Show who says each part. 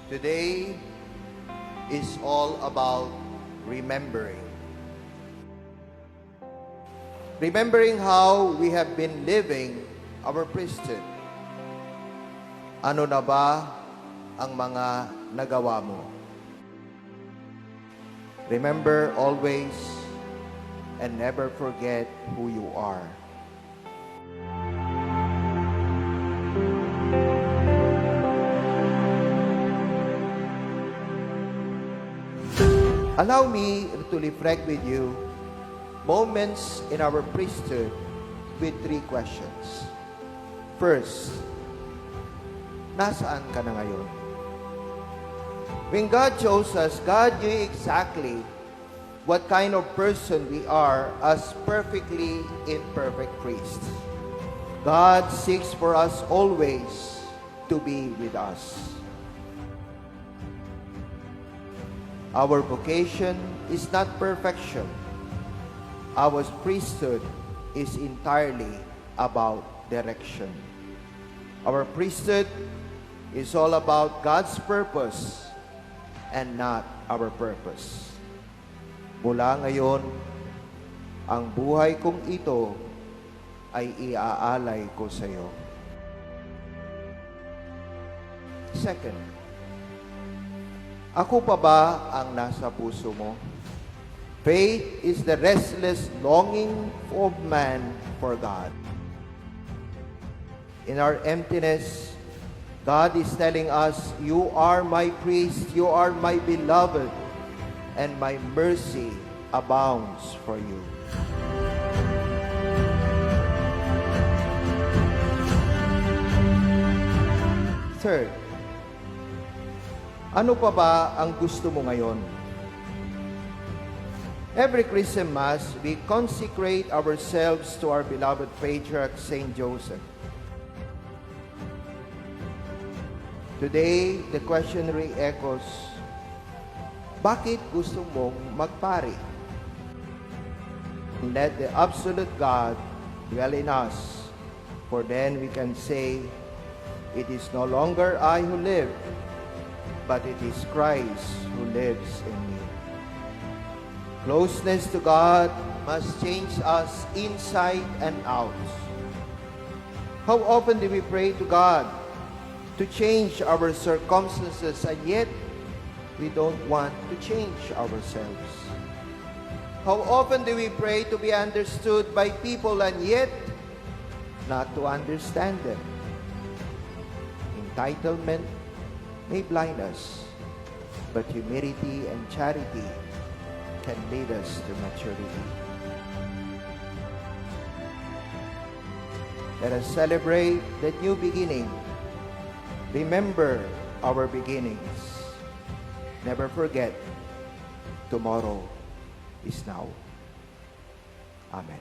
Speaker 1: Today is all about remembering. Remembering how we have been living our priesthood. Ano na ba ang mga nagawa mo? Remember always and never forget who you are. Allow me to reflect with you moments in our priesthood with 3 questions. First, nasaan ka na ngayon? When God chose us, God knew exactly what kind of person we are as perfectly imperfect priests. God seeks for us always to be with us. Our vocation is not perfection. Our priesthood is entirely about direction. Our priesthood is all about God's purpose and not our purpose. Mula ngayon, ang buhay kong ito ay iaalay ko sa iyo. Second, ako pa ba ang nasa puso mo? Faith is the restless longing of man for God. In our emptiness, God is telling us, you are my priest, you are my beloved, and my mercy abounds for you. Third, ano pa ba ang gusto mo ngayon? Every Christian Mass, we consecrate ourselves to our beloved Patriarch, Saint Joseph. Today, the question re-echoes, bakit gusto mong magpari? Let the absolute God dwell in us, for then we can say, it is no longer I who live, but it is Christ who lives in me. Closeness to God must change us inside and out. How often do we pray to God to change our circumstances, and yet we don't want to change ourselves? How often do we pray to be understood by people, and yet not to understand them? Entitlement may blind us, but humility and charity can lead us to maturity. Let us celebrate the new beginning. Remember our beginnings. Never forget, tomorrow is now. Amen.